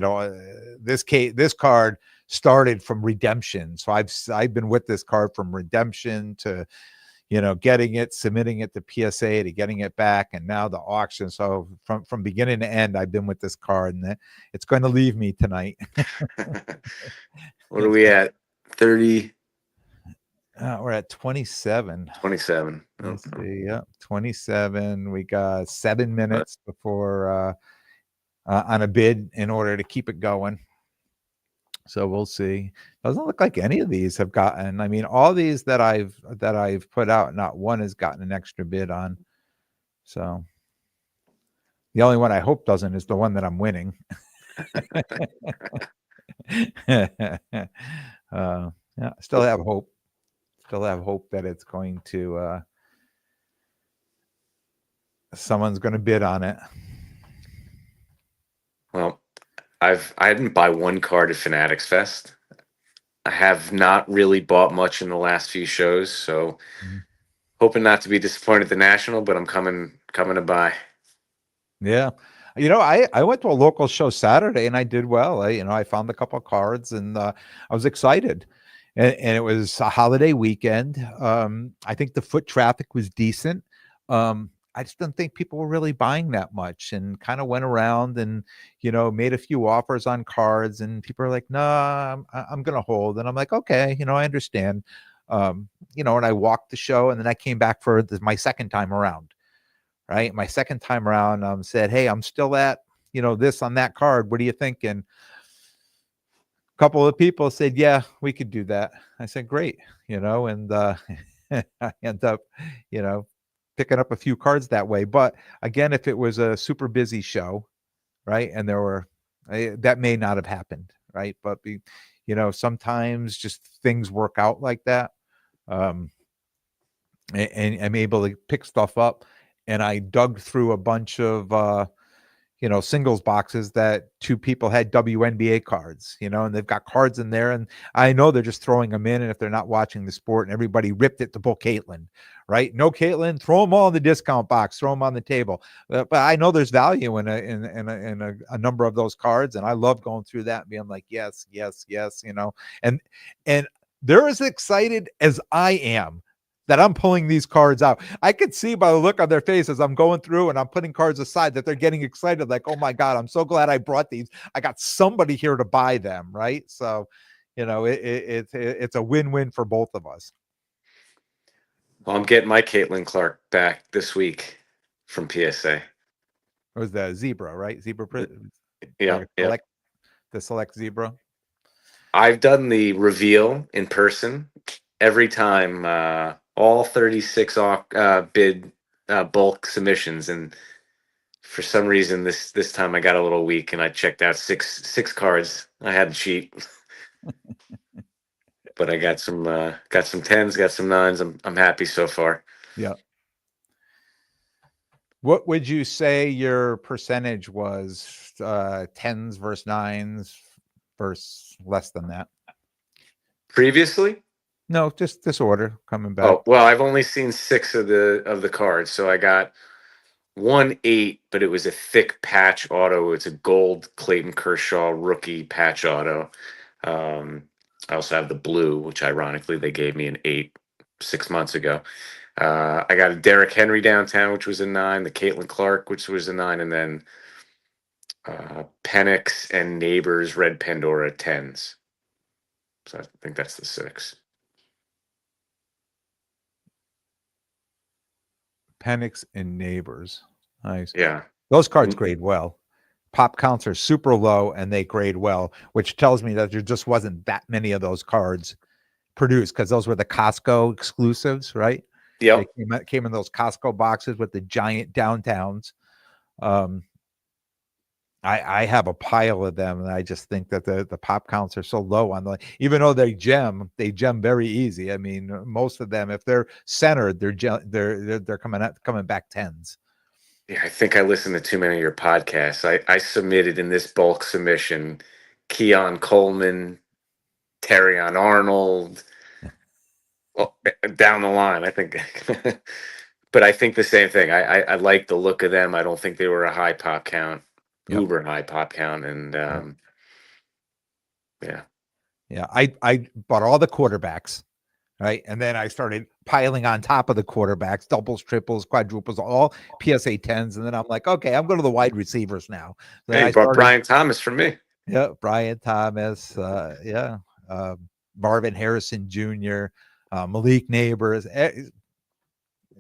this card started from redemption, so I've been with this card from redemption to getting it, submitting it to PSA, to getting it back, and now the auction. So from beginning to end, I've been with this card, and it's going to leave me tonight. What are we at? 30. We're at 27. 27. Let's see. Yeah, 27. We got 7 minutes before on a bid in order to keep it going. So we'll see. Doesn't look like any of these have gotten. I mean, all these that I've put out, not one has gotten an extra bid on. So the only one I hope doesn't is the one that I'm winning. Yeah, still have hope. Still have hope that it's going to. Someone's going to bid on it. Well, I didn't buy one card at Fanatics Fest. I have not really bought much in the last few shows, so hoping not to be disappointed at the National, but I'm coming to buy. Yeah. I went to a local show Saturday, and I did well. I found a couple of cards, and I was excited. And it was a holiday weekend. I think the foot traffic was decent. I just didn't think people were really buying that much, and kind of went around and, made a few offers on cards, and people are like, nah, I'm going to hold. And I'm like, okay, I understand. And I walked the show, and then I came back for my second time around. Right. My second time around, said, hey, I'm still at, this on that card. What do you think? And a couple of people said, yeah, we could do that. I said, great. And I end up, picking up a few cards that way. But again, if it was a super busy show, right, and there were, that may not have happened. Right. But, sometimes just things work out like that. And I'm able to pick stuff up. And I dug through a bunch of, singles boxes that two people had WNBA cards, and they've got cards in there. And I know they're just throwing them in. And if they're not watching the sport, and everybody ripped it to pull Caitlin, right? No Caitlin, throw them all in the discount box, throw them on the table. But I know there's value in a number of those cards. And I love going through that and being like, yes, yes, yes, and they're as excited as I am that I'm pulling these cards out. I could see by the look on their face as I'm going through and I'm putting cards aside that they're getting excited. Like, oh my God, I'm so glad I brought these. I got somebody here to buy them. Right. So, it's a win-win for both of us. Well, I'm getting my Caitlin Clark back this week from PSA. It was the zebra, right? Zebra print. Yeah. the Select Zebra? I've done the reveal in person every time, all 36 bid bulk submissions, and for some reason this time I got a little weak and I checked out six cards. I had to cheat, but I got some tens, got some nines. I'm happy so far. Yeah. What would you say your percentage was? Tens versus nines versus less than that? Previously, No, just this order coming back. oh well, I've only seen six of the cards, so I got 1-8, but it was a thick patch auto. It's a gold Clayton Kershaw rookie patch auto. Um, I also have the blue, which ironically they gave me an 8 6 months ago. I got a Derrick Henry downtown, which was a 9. The Caitlin Clark, which was a 9, and then Penix and Neighbors Red Pandora 10s. So I think that's the 6. Penix and Neighbors. Nice. Yeah. Those cards grade well. Pop counts are super low and they grade well, which tells me that there just wasn't that many of those cards produced because those were the Costco exclusives, right? They Yep. came in those Costco boxes with the giant downtowns. Um, I have a pile of them, and I just think that the pop counts are so low on the, even though they gem very easy. I mean, most of them, if they're centered, they're coming back tens. Yeah, I think I listened to too many of your podcasts. I submitted in this bulk submission Keon Coleman, Terrion Arnold, down the line. I think, but I think the same thing. I like the look of them. I don't think they were a high pop count, Yep. uber high pop count, and Yep. yeah. Yeah. I bought all the quarterbacks, right? And then I started piling on top of the quarterbacks, doubles, triples, quadruples, all PSA 10s. And then I'm like, okay, I'm going to the wide receivers now. Then Hey, I you brought started, Brian Thomas for me. yeah, Brian Thomas, yeah, Marvin Harrison Jr., Malik Neighbors,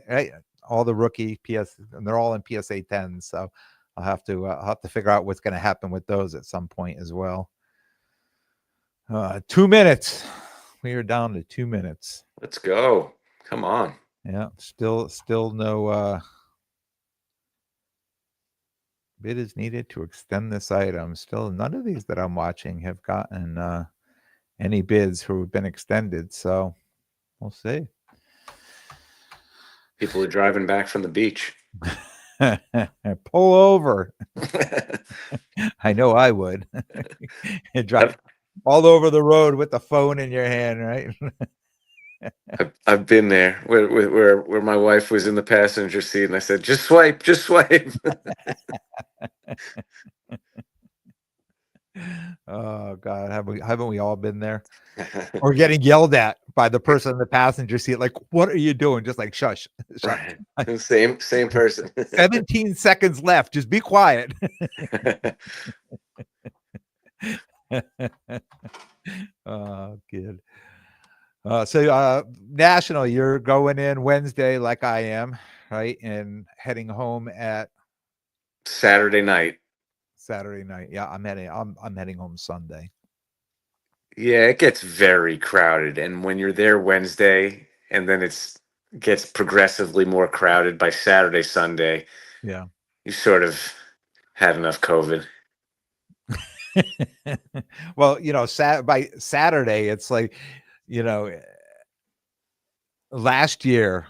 right? All the rookie and they're all in PSA 10s. So I'll have to figure out what's going to happen with those at some point as well. 2 minutes. We are down to 2 minutes. Let's go. Come on. Yeah, still no bid is needed to extend this item. Still, none of these that I'm watching have gotten any bids who have been extended. So we'll see. People are driving back from the beach. Pull over. I know I would. Drive all over the road with the phone in your hand, right? I've been there where my wife was in the passenger seat and I said, just swipe, just swipe. Oh God, haven't we all been there? Or getting yelled at by the person in the passenger seat, like, what are you doing? Just like, shush. Right. Same person. 17 seconds left. Just be quiet. Oh, good. So National, you're going in Wednesday like I am, right? And heading home at Saturday night. Saturday night. Yeah, I'm heading home Sunday. Yeah, it gets very crowded. And when you're there Wednesday and then gets progressively more crowded by Saturday, Sunday, Yeah. you sort of had enough COVID. Well, by Saturday, it's like, last year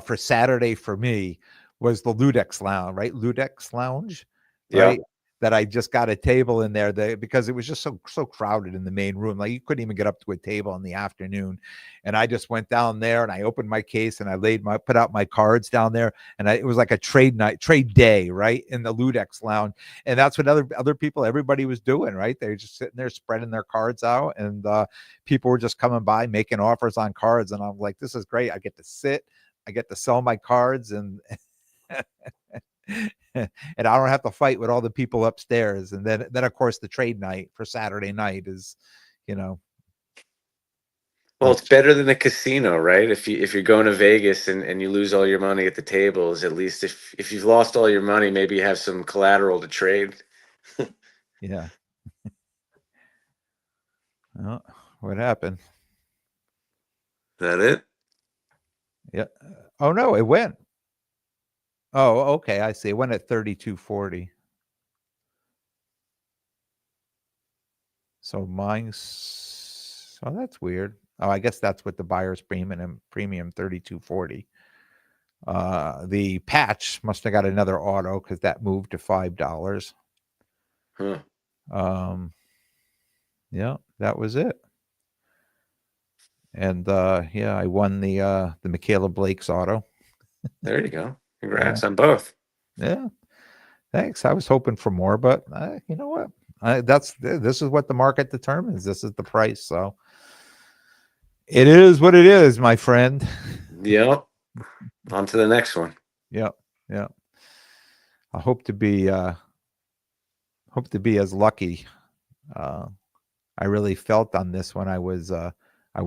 for Saturday for me was the Ludex Lounge, right? Ludex Lounge, right? Yep. That I just got a table in there because it was just so crowded in the main room. Like you couldn't even get up to a table in the afternoon. And I just went down there and I opened my case and I put out my cards down there. And it was like a trade day, right? In the Ludex Lounge. And that's what other people, everybody was doing, right? They were just sitting there spreading their cards out and people were just coming by making offers on cards. And I'm like, this is great. I get to sit, I get to sell my cards and and I don't have to fight with all the people upstairs. And then of course the trade night for Saturday night is, Well, it's better than a casino, right? If you're going to Vegas and you lose all your money at the tables, at least if you've lost all your money, maybe you have some collateral to trade. yeah. Oh, what happened? Is that it? Yeah. Oh no, it went. Oh, okay. I see. It went at 32.40. So mine's. Oh, that's weird. Oh, I guess that's what the buyer's premium 32.40. The patch must have got another auto because that moved to $5. Huh. Yeah, that was it. And yeah, I won the Michaela Blake's auto. There you go. Yeah, Congrats on both. yeah. Thanks. I was hoping for more, but you know what? This is what the market determines. This is the price. So it is what it is, my friend. Yep. On to the next one. Yeah, yeah. I hope to be as lucky. I really felt on this one. I was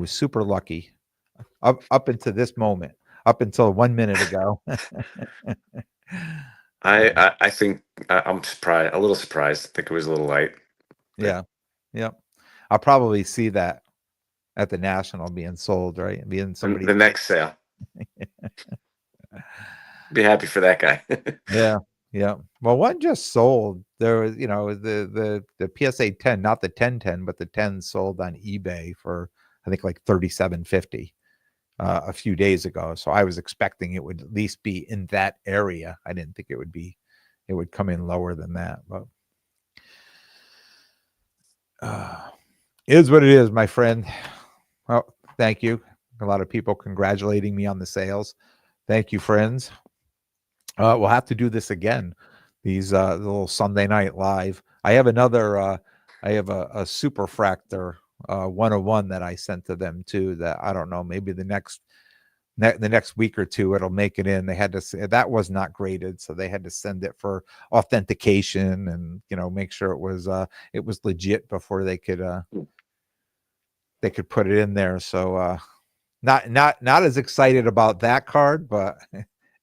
super lucky up until this moment, up until 1 minute ago. I think I'm surprised, a little surprised. I think it was a little light. Yeah, yeah. I'll probably see that at the National being sold, right? Being somebody. The next sale. Be happy for that guy. Yeah, yeah. Well, one just sold. There was, the PSA 10, not the 1010, but the 10 sold on eBay for I think like 37.50 a few days ago. So I was expecting it would at least be in that area. I didn't think it would come in lower than that, but is what it is, my friend. Well, thank you. A lot of people congratulating me on the sales. Thank you, friends. We'll have to do this again. These little Sunday night live. I have another. I have a super fractor 101 that I sent to them too. That I don't know. Maybe the next week or two it'll make it in. They had to say that was not graded, so they had to send it for authentication and make sure it was legit before they could put it in there. So not as excited about that card, but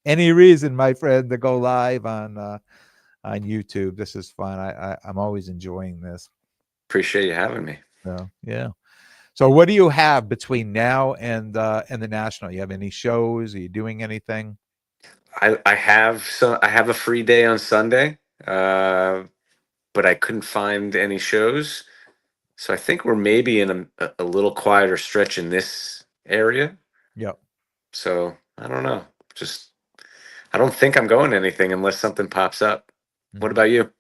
any reason, my friend, to go live on YouTube. This is fun. I'm always enjoying this. Appreciate you having me. So yeah. So what do you have between now and the National? You have any shows? Are you doing anything? I have a free day on Sunday, but I couldn't find any shows. So I think we're maybe in a little quieter stretch in this area. Yep. So I don't know. Just I don't think I'm going to anything unless something pops up. What about you?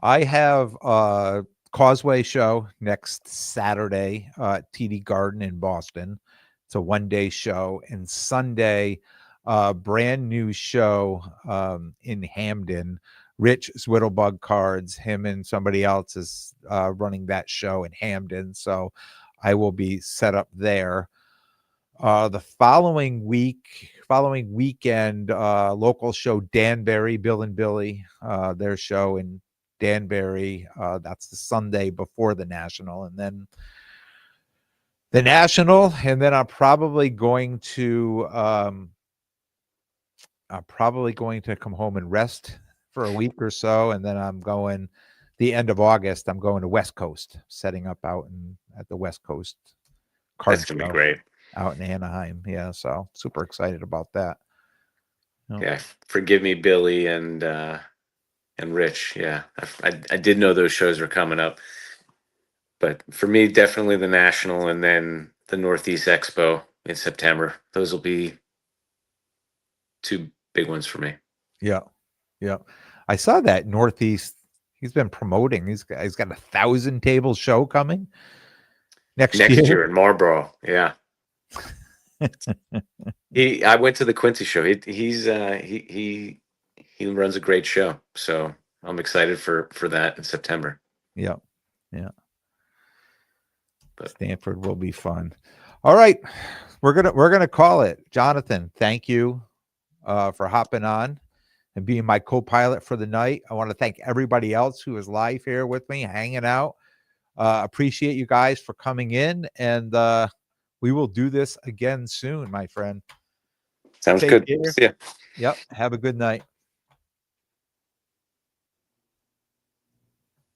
I have a Causeway show next Saturday at TD Garden in Boston. It's a 1-day show, and Sunday, brand new show in Hamden. Rich Zwittlebug Cards, him and somebody else is running that show in Hamden, so I will be set up there. The following weekend, local show Danbury, Bill and Billy, their show in Danbury. That's the Sunday before the National, and then the National, and then I'm probably going to come home and rest for a week or so, and then I'm going the end of August. I'm going to West Coast, setting up out at the West Coast card That's gonna show be great. out in Anaheim. Yeah, so super excited about that. Yeah, forgive me, Billy and Rich. Yeah, I did know those shows were coming up, but for me, definitely the National and then the Northeast Expo in September. Those will be two big ones for me. Yeah, yeah. I saw that Northeast. He's been promoting. He's got a 1,000-table show coming next year in Marlboro. Yeah. I went to the Quincy show. He runs a great show, so I'm excited for that in September. Yeah, yeah. But Stanford will be fun. All right, we're gonna call it. Jonathan, thank you for hopping on and being my co-pilot for the night. I want to thank everybody else who is live here with me, hanging out. Appreciate you guys for coming in, and we will do this again soon, my friend. Sounds good. See ya. Yep. Have a good night.